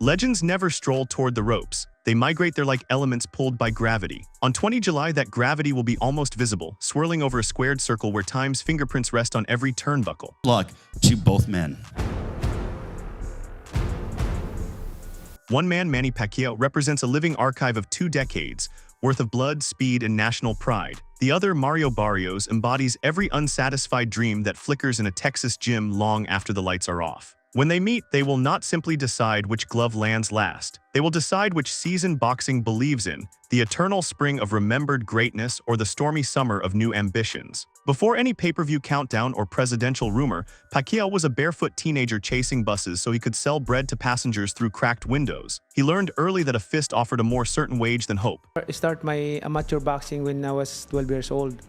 Legends never stroll toward the ropes. They migrate. They're like elements pulled by gravity. On 20 July, that gravity will be almost visible, swirling over a squared circle where time's fingerprints rest on every turnbuckle. Luck to both men. One man, Manny Paqiao, represents a living archive of 2 decades, worth of blood, speed, and national pride. The other, Mario Barrios, embodies every unsatisfied dream that flickers in a Texas gym long after the lights are off. When they meet, they will not simply decide which glove lands last. They will decide which season boxing believes in, the eternal spring of remembered greatness or the stormy summer of new ambitions. Before any pay-per-view countdown or presidential rumor, Pacquiao was a barefoot teenager chasing buses so he could sell bread to passengers through cracked windows. He learned early that a fist offered a more certain wage than hope. I started my amateur boxing when I was 12 years old.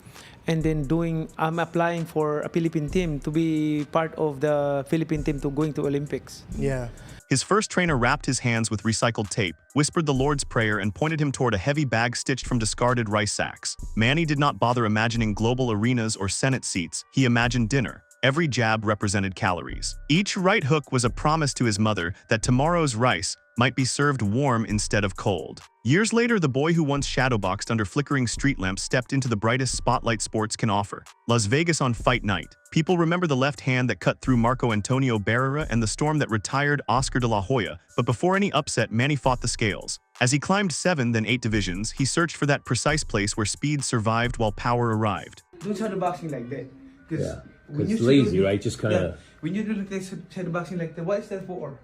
And then I'm applying for a Philippine team to be part of the Philippine team to going to Olympics. Yeah. His first trainer wrapped his hands with recycled tape, whispered the Lord's Prayer, and pointed him toward a heavy bag stitched from discarded rice sacks. Manny did not bother imagining global arenas or Senate seats. He imagined dinner. Every jab represented calories. Each right hook was a promise to his mother that tomorrow's rice might be served warm instead of cold. Years later, the boy who once shadowboxed under flickering street lamps stepped into the brightest spotlight sports can offer. Las Vegas on fight night. People remember the left hand that cut through Marco Antonio Barrera and the storm that retired Oscar de la Hoya, but before any upset, Manny fought the scales. As he climbed 7, then 8 divisions, he searched for that precise place where speed survived while power arrived. Don't shadowboxing like that. Yeah, it's lazy, right? Just kind of... When you do the shadowboxing like that, what is that for?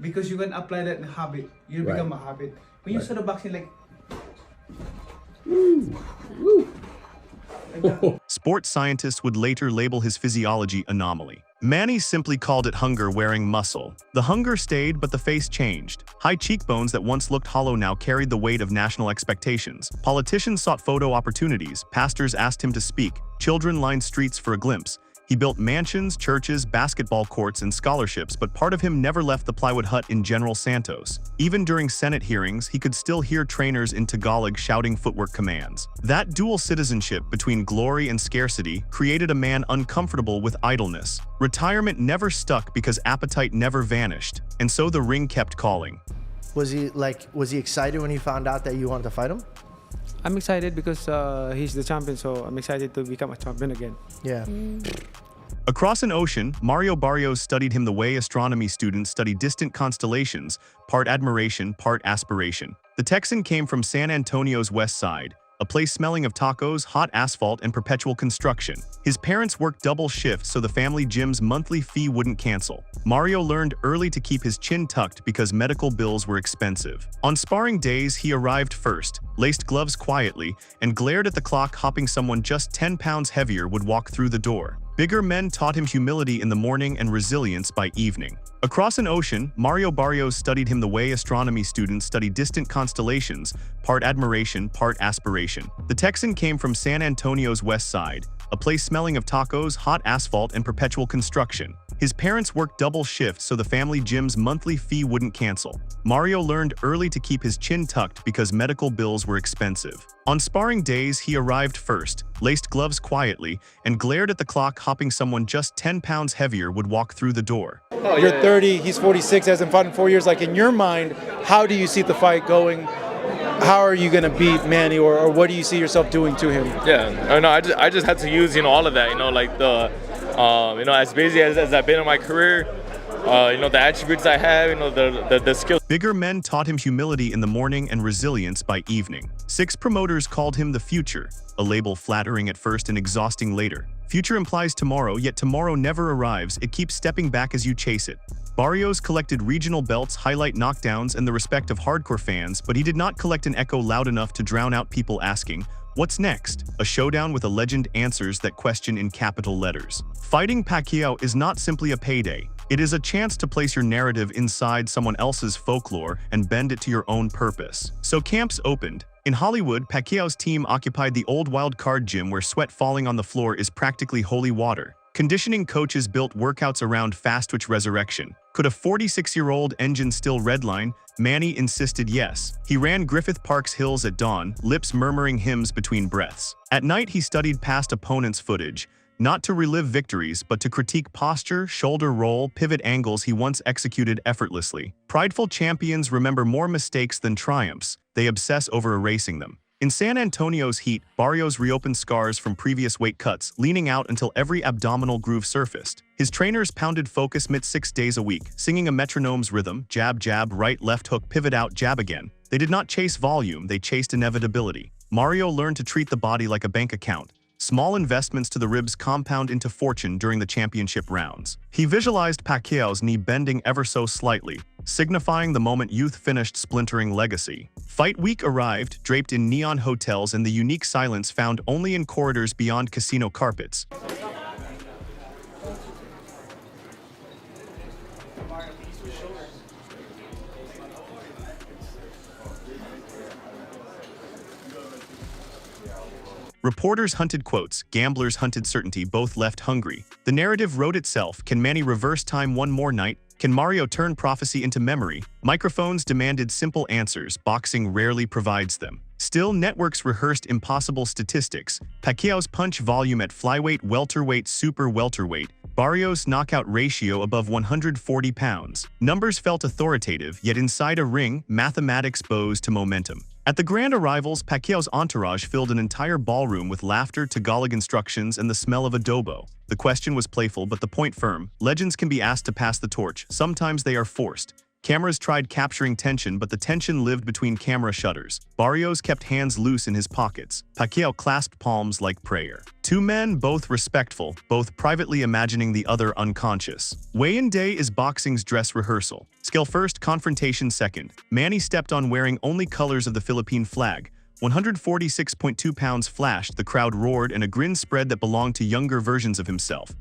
Because you can apply that in a habit. You become a habit. When you start boxing like... Sports scientists would later label his physiology anomaly. Manny simply called it hunger wearing muscle. The hunger stayed, but the face changed. High cheekbones that once looked hollow now carried the weight of national expectations. Politicians sought photo opportunities. Pastors asked him to speak. Children lined streets for a glimpse. He built mansions, churches, basketball courts, and scholarships, but part of him never left the plywood hut in General Santos. Even during Senate hearings, he could still hear trainers in Tagalog shouting footwork commands. That dual citizenship between glory and scarcity created a man uncomfortable with idleness. Retirement never stuck because appetite never vanished, and so the ring kept calling. Was he excited when he found out that you wanted to fight him? I'm excited because he's the champion, so I'm excited to become a champion again. Yeah. Across an ocean, Mario Barrios studied him the way astronomy students study distant constellations, part admiration, part aspiration. The Texan came from San Antonio's west side, a place smelling of tacos, hot asphalt, and perpetual construction. His parents worked double shifts so the family gym's monthly fee wouldn't cancel. Mario learned early to keep his chin tucked because medical bills were expensive. On sparring days, he arrived first, laced gloves quietly, and glared at the clock, hoping someone just 10 pounds heavier would walk through the door. Bigger men taught him humility in the morning and resilience by evening. Across an ocean, Mario Barrios studied him the way astronomy students study distant constellations, part admiration, part aspiration. The Texan came from San Antonio's west side, a place smelling of tacos, hot asphalt, and perpetual construction. His parents worked double shifts so the family gym's monthly fee wouldn't cancel. Mario learned early to keep his chin tucked because medical bills were expensive. On sparring days, he arrived first, laced gloves quietly, and glared at the clock, hoping someone just 10 pounds heavier would walk through the door. Oh, you're 30, he's 46, hasn't fought in 4 years. Like, in your mind, how do you see the fight going? How are you going to beat Manny, or what do you see yourself doing to him? Yeah, no, I just had to use, all of that, like the, as busy as I've been in my career, the attributes I have, the skills. Bigger men taught him humility in the morning and resilience by evening. 6 promoters called him the future, a label flattering at first and exhausting later. Future implies tomorrow, yet tomorrow never arrives. It keeps stepping back as you chase it. Barrios collected regional belts, highlight knockdowns, and the respect of hardcore fans, but he did not collect an echo loud enough to drown out people asking, "What's next?" A showdown with a legend answers that question in capital letters. Fighting Pacquiao is not simply a payday. It is a chance to place your narrative inside someone else's folklore and bend it to your own purpose. So camps opened. In Hollywood, Pacquiao's team occupied the old wild card gym where sweat falling on the floor is practically holy water. Conditioning coaches built workouts around fast-twitch resurrection. Could a 46-year-old engine still redline? Manny insisted yes. He ran Griffith Park's hills at dawn, lips murmuring hymns between breaths. At night, he studied past opponents' footage, not to relive victories, but to critique posture, shoulder roll, pivot angles he once executed effortlessly. Prideful champions remember more mistakes than triumphs. They obsess over erasing them. In San Antonio's heat, Barrios reopened scars from previous weight cuts, leaning out until every abdominal groove surfaced. His trainers pounded focus mitt 6 days a week, singing a metronome's rhythm: jab, jab, right, left hook, pivot out, jab again. They did not chase volume, they chased inevitability. Mario learned to treat the body like a bank account. Small investments to the ribs compound into fortune during the championship rounds. He visualized Pacquiao's knee bending ever so slightly, signifying the moment youth finished splintering legacy. Fight week arrived, draped in neon hotels and the unique silence found only in corridors beyond casino carpets. Reporters hunted quotes, gamblers hunted certainty, both left hungry. The narrative wrote itself. Can Manny reverse time one more night? Can Mario turn prophecy into memory? Microphones demanded simple answers. Boxing rarely provides them. Still, networks rehearsed impossible statistics. Pacquiao's punch volume at flyweight, welterweight, super welterweight. Barrios' knockout ratio above 140 pounds. Numbers felt authoritative, yet inside a ring, mathematics bows to momentum. At the grand arrivals, Pacquiao's entourage filled an entire ballroom with laughter, Tagalog instructions, and the smell of adobo. The question was playful, but the point firm. Legends can be asked to pass the torch. Sometimes they are forced. Cameras tried capturing tension, but the tension lived between camera shutters. Barrios kept hands loose in his pockets. Pacquiao clasped palms like prayer. Two men, both respectful, both privately imagining the other unconscious. Weigh-in day is boxing's dress rehearsal. Skill first, confrontation second. Manny stepped on wearing only colors of the Philippine flag. 146.2 pounds flashed, the crowd roared, and a grin spread that belonged to younger versions of himself.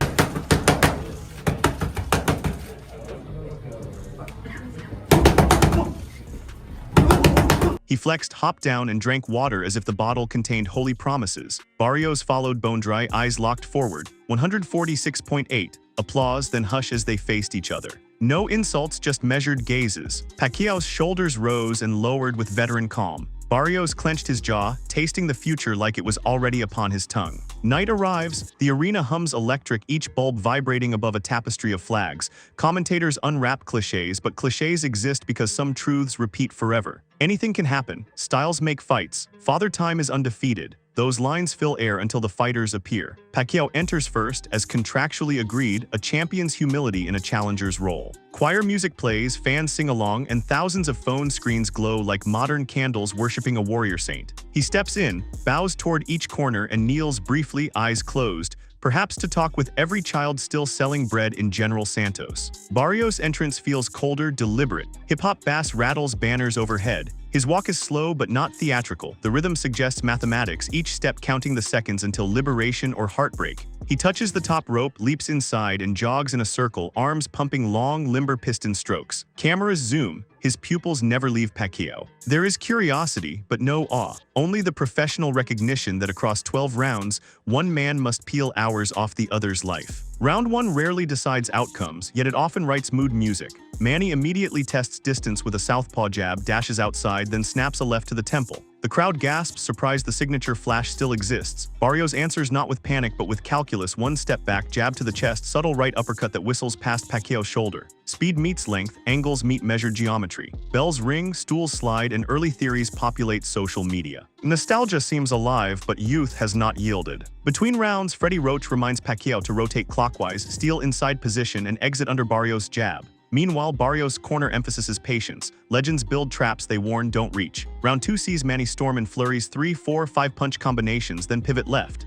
He flexed, hopped down, and drank water as if the bottle contained holy promises. Barrios followed bone-dry, eyes locked forward. 146.8. Applause, then hush as they faced each other. No insults, just measured gazes. Pacquiao's shoulders rose and lowered with veteran calm. Barrios clenched his jaw, tasting the future like it was already upon his tongue. Night arrives, the arena hums electric, each bulb vibrating above a tapestry of flags. Commentators unwrap cliches, but cliches exist because some truths repeat forever. Anything can happen. Styles make fights. Father Time is undefeated. Those lines fill air until the fighters appear. Pacquiao enters first, as contractually agreed, a champion's humility in a challenger's role. Choir music plays, fans sing along, and thousands of phone screens glow like modern candles worshipping a warrior saint. He steps in, bows toward each corner, and kneels briefly, eyes closed, perhaps to talk with every child still selling bread in General Santos. Barrios' entrance feels colder, deliberate. Hip-hop bass rattles banners overhead. His walk is slow but not theatrical. The rhythm suggests mathematics, each step counting the seconds until liberation or heartbreak. He touches the top rope, leaps inside, and jogs in a circle, arms pumping long, limber piston strokes. Cameras zoom. His pupils never leave Pacquiao. There is curiosity, but no awe. Only the professional recognition that across 12 rounds, one man must peel hours off the other's life. Round 1 rarely decides outcomes, yet it often writes mood music. Manny immediately tests distance with a southpaw jab, dashes outside, then snaps a left to the temple. The crowd gasps, surprised the signature flash still exists. Barrios answers not with panic but with calculus, one step back, jab to the chest, subtle right uppercut that whistles past Pacquiao's shoulder. Speed meets length, angles meet measured geometry. Bells ring, stools slide, and early theories populate social media. Nostalgia seems alive, but youth has not yielded. Between rounds, Freddie Roach reminds Pacquiao to rotate clockwise, steal inside position, and exit under Barrios' jab. Meanwhile, Barrios' corner emphasizes patience. Legends build traps they warn don't reach. Round 2 sees Manny storm in flurries, 3, 4, 5 punch combinations, then pivot left.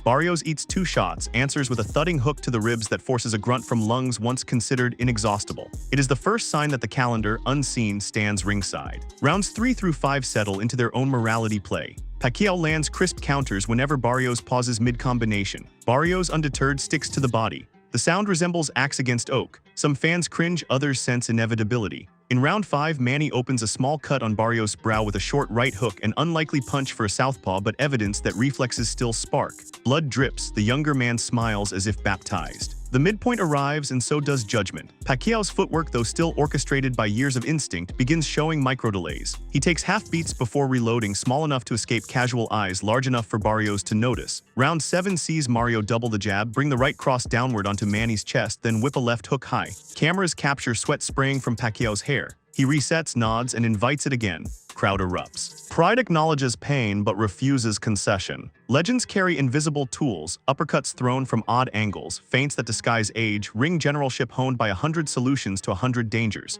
Barrios eats 2 shots, answers with a thudding hook to the ribs that forces a grunt from lungs once considered inexhaustible. It is the first sign that the calendar, unseen, stands ringside. Rounds 3 through 5 settle into their own morality play. Pacquiao lands crisp counters whenever Barrios pauses mid-combination. Barrios, undeterred, sticks to the body. The sound resembles axe against oak. Some fans cringe, others sense inevitability. In round 5, Manny opens a small cut on Barrios' brow with a short right hook, an unlikely punch for a southpaw but evidence that reflexes still spark. Blood drips, the younger man smiles as if baptized. The midpoint arrives and so does judgment. Pacquiao's footwork, though still orchestrated by years of instinct, begins showing micro-delays. He takes half beats before reloading, small enough to escape casual eyes, large enough for Barrios to notice. Round 7 sees Mario double the jab, bring the right cross downward onto Manny's chest, then whip a left hook high. Cameras capture sweat spraying from Pacquiao's hair. He resets, nods, and invites it again. Crowd erupts. Pride acknowledges pain but refuses concession. Legends carry invisible tools, uppercuts thrown from odd angles, feints that disguise age, ring generalship honed by 100 solutions to 100 dangers.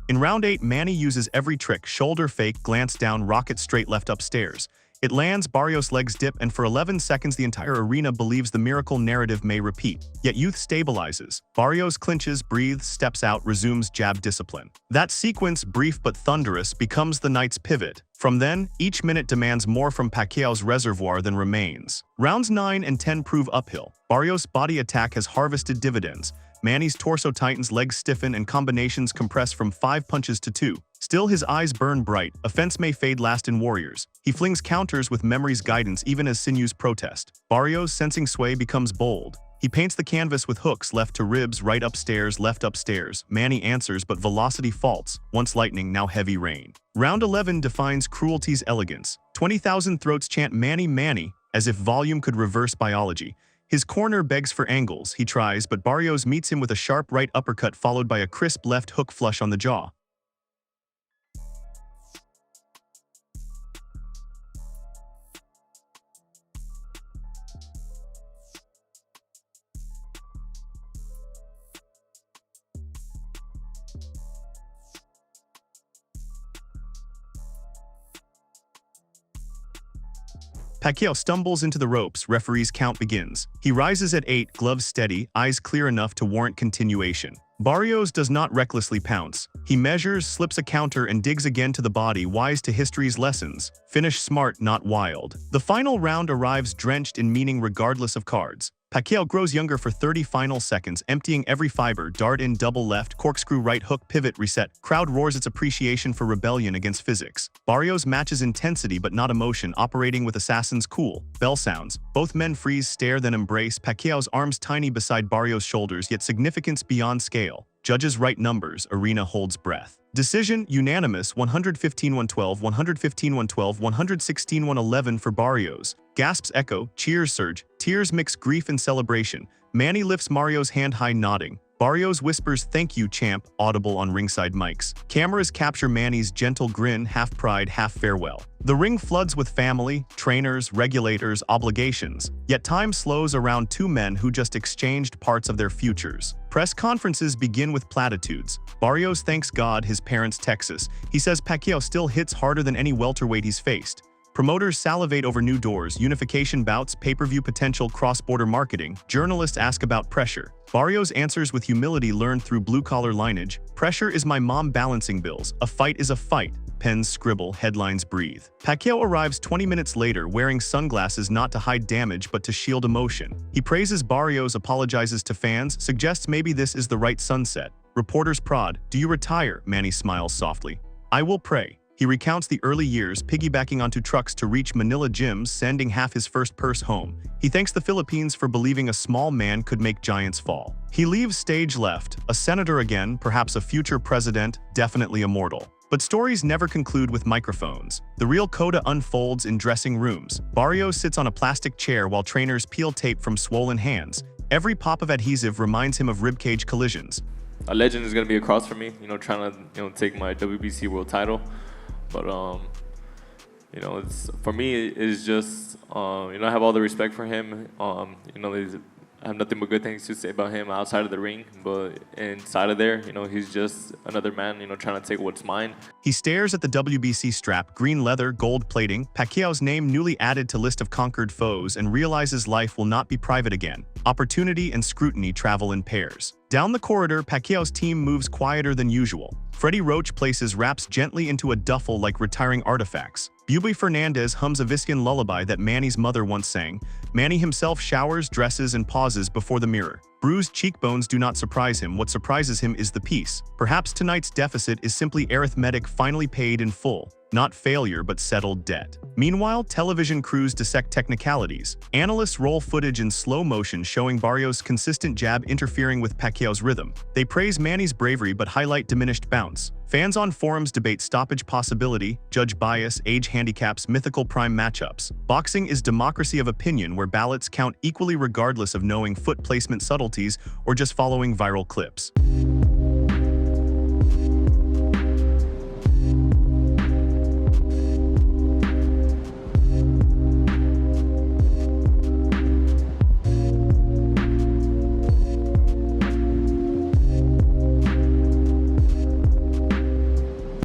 In round 8, Manny uses every trick, shoulder fake, glance down, rocket straight left upstairs. It lands, Barrios' legs dip, and for 11 seconds the entire arena believes the miracle narrative may repeat. Yet youth stabilizes. Barrios clinches, breathes, steps out, resumes jab discipline. That sequence, brief but thunderous, becomes the night's pivot. From then, each minute demands more from Pacquiao's reservoir than remains. Rounds 9 and 10 prove uphill. Barrios' body attack has harvested dividends. Manny's torso tightens, legs stiffen, and combinations compress from 5 punches to 2. Still, his eyes burn bright. Offense may fade last in warriors. He flings counters with memory's guidance even as sinews protest. Barrios, sensing sway, becomes bold. He paints the canvas with hooks, left to ribs, right upstairs, left upstairs. Manny answers, but velocity faults. Once lightning, now heavy rain. Round 11 defines cruelty's elegance. 20,000 throats chant Manny, Manny, as if volume could reverse biology. His corner begs for angles. He tries, but Barrios meets him with a sharp right uppercut followed by a crisp left hook flush on the jaw. Pacquiao stumbles into the ropes, referee's count begins. He rises at 8, gloves steady, eyes clear enough to warrant continuation. Barrios does not recklessly pounce. He measures, slips a counter, and digs again to the body, wise to history's lessons. Finish smart, not wild. The final round arrives drenched in meaning regardless of cards. Pacquiao grows younger for 30 final seconds, emptying every fiber, dart in, double left, corkscrew right hook, pivot, reset. Crowd roars its appreciation for rebellion against physics. Barrios matches intensity but not emotion, operating with assassin's cool. Bell sounds. Both men freeze, stare, then embrace. Pacquiao's arms tiny beside Barrios' shoulders, yet significance beyond scale. Judges write numbers, arena holds breath. Decision, unanimous, 115-112, 115-112, 116-111 for Barrios. Gasps echo, cheers surge, tears mix grief and celebration. Manny lifts Mario's hand high, nodding. Barrios whispers, "Thank you, champ," audible on ringside mics. Cameras capture Manny's gentle grin, half pride, half farewell. The ring floods with family, trainers, regulators, obligations. Yet time slows around two men who just exchanged parts of their futures. Press conferences begin with platitudes. Barrios thanks God his parents' Texas. He says Pacquiao still hits harder than any welterweight he's faced. Promoters salivate over new doors, unification bouts, pay-per-view potential, cross-border marketing. Journalists ask about pressure. Barrios answers with humility learned through blue-collar lineage. Pressure is my mom balancing bills. A fight is a fight. Pens scribble, headlines breathe. Pacquiao arrives 20 minutes later wearing sunglasses not to hide damage but to shield emotion. He praises Barrios, apologizes to fans, suggests maybe this is the right sunset. Reporters prod, "Do you retire?" Manny smiles softly. "I will pray." He recounts the early years, piggybacking onto trucks to reach Manila gyms, sending half his first purse home. He thanks the Philippines for believing a small man could make giants fall. He leaves stage left, a senator again, perhaps a future president, definitely immortal. But stories never conclude with microphones. The real coda unfolds in dressing rooms. Barrios sits on a plastic chair while trainers peel tape from swollen hands. Every pop of adhesive reminds him of ribcage collisions. A legend is going to be across from me, trying to, take my WBC world title. But, it's, for me, it's just, I have all the respect for him. I have nothing but good things to say about him outside of the ring, but inside of there, he's just another man, trying to take what's mine. He stares at the WBC strap, green leather, gold plating, Pacquiao's name newly added to list of conquered foes, and realizes life will not be private again. Opportunity and scrutiny travel in pairs. Down the corridor, Pacquiao's team moves quieter than usual. Freddie Roach places wraps gently into a duffel like retiring artifacts. Bubi Fernandez hums a Viscan lullaby that Manny's mother once sang. Manny himself showers, dresses, and pauses before the mirror. Bruised cheekbones do not surprise him. What surprises him is the peace. Perhaps tonight's deficit is simply arithmetic finally paid in full. Not failure, but settled debt. Meanwhile, television crews dissect technicalities. Analysts roll footage in slow motion showing Barrios' consistent jab interfering with Pacquiao's rhythm. They praise Manny's bravery but highlight diminished bounce. Fans on forums debate stoppage possibility, judge bias, age handicaps, mythical prime matchups. Boxing is democracy of opinion where ballots count equally regardless of knowing foot placement subtleties or just following viral clips.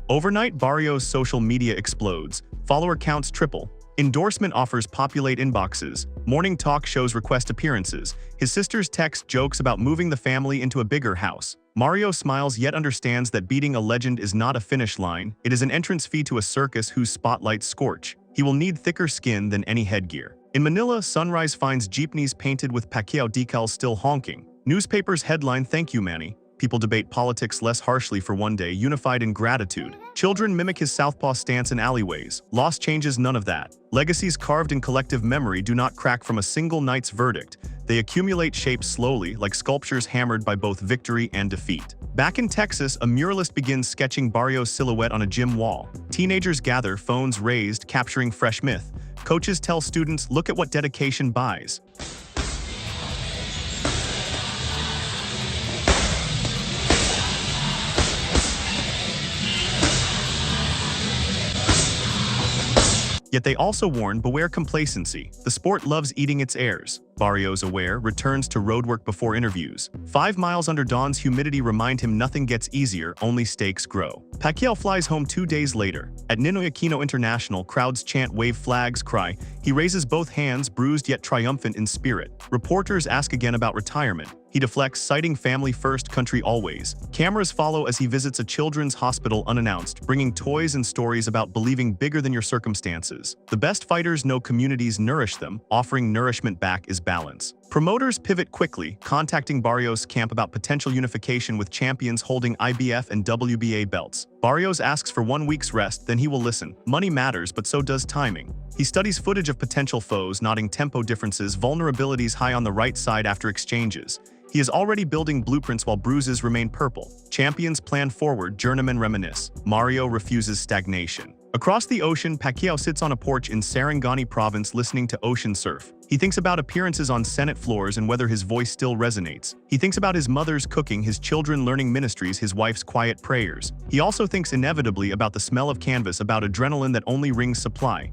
Overnight, Barrios' social media explodes. Follower counts triple. Endorsement offers populate inboxes. Morning talk shows request appearances. His sisters text jokes about moving the family into a bigger house. Mario smiles yet understands that beating a legend is not a finish line. It is an entrance fee to a circus whose spotlights scorch. He will need thicker skin than any headgear. In Manila, Sunrise finds jeepneys painted with Pacquiao decals still honking. Newspapers headline, "Thank you, Manny." People debate politics less harshly for one day, unified in gratitude. Children mimic his southpaw stance in alleyways. Loss changes none of that. Legacies carved in collective memory do not crack from a single night's verdict. They accumulate shape slowly, like sculptures hammered by both victory and defeat. Back in Texas, a muralist begins sketching Barrios' silhouette on a gym wall. Teenagers gather, phones raised, capturing fresh myth. Coaches tell students, look at what dedication buys. Yet they also warn, beware complacency. The sport loves eating its heirs. Barrios, aware, returns to roadwork before interviews. 5 miles under dawn's humidity remind him nothing gets easier, only stakes grow. Pacquiao flies home 2 days later. At Ninoy Aquino International, crowds chant, wave flags, cry. He raises both hands, bruised yet triumphant in spirit. Reporters ask again about retirement. He deflects, citing family first, country always. Cameras follow as he visits a children's hospital unannounced, bringing toys and stories about believing bigger than your circumstances. The best fighters know communities nourish them. Offering nourishment back is balance. Promoters pivot quickly, contacting Barrios' camp about potential unification with champions holding IBF and WBA belts. Barrios asks for 1 week's rest, then he will listen. Money matters, but so does timing. He studies footage of potential foes, noting tempo differences, vulnerabilities high on the right side after exchanges. He is already building blueprints while bruises remain purple. Champions plan forward, journeymen reminisce. Mario refuses stagnation. Across the ocean, Pacquiao sits on a porch in Sarangani province listening to ocean surf. He thinks about appearances on Senate floors and whether his voice still resonates. He thinks about his mother's cooking, his children learning ministries, his wife's quiet prayers. He also thinks inevitably about the smell of canvas, about adrenaline that only rings supply.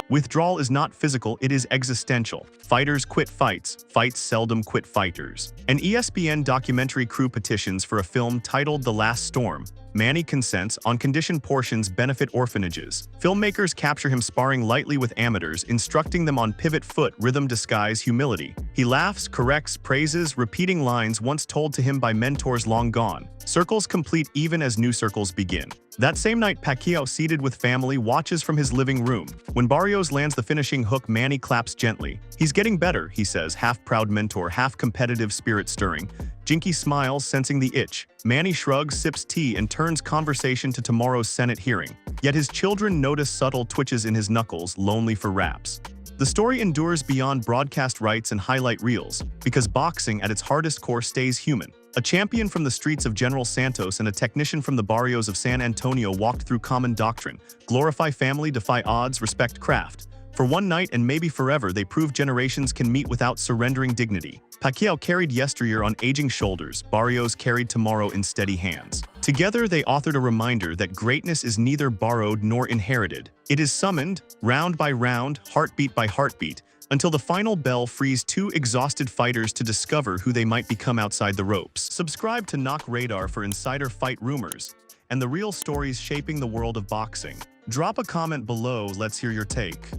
Withdrawal is not physical, it is existential. Fighters quit fights, fights seldom quit fighters. An ESPN documentary crew petitions for a film titled The Last Storm. Manny consents, on condition portions benefit orphanages. Filmmakers capture him sparring lightly with amateurs, instructing them on pivot foot, rhythm disguise, humility. He laughs, corrects, praises, repeating lines once told to him by mentors long gone. Circles complete even as new circles begin. That same night, Pacquiao, seated with family, watches from his living room. When Barrios lands the finishing hook, Manny claps gently. He's getting better, he says, half proud mentor, half competitive spirit stirring. Jinky smiles, sensing the itch. Manny shrugs, sips tea, and turns conversation to tomorrow's Senate hearing. Yet his children notice subtle twitches in his knuckles, lonely for raps. The story endures beyond broadcast rights and highlight reels, because boxing at its hardest core stays human. A champion from the streets of General Santos and a technician from the barrios of San Antonio walked through common doctrine: glorify family, defy odds, respect craft. For one night and maybe forever, they prove generations can meet without surrendering dignity. Pacquiao carried yesteryear on aging shoulders, Barrios carried tomorrow in steady hands. Together, they authored a reminder that greatness is neither borrowed nor inherited. It is summoned, round by round, heartbeat by heartbeat, until the final bell frees two exhausted fighters to discover who they might become outside the ropes. Subscribe to Knock Radar for insider fight rumors and the real stories shaping the world of boxing. Drop a comment below, let's hear your take.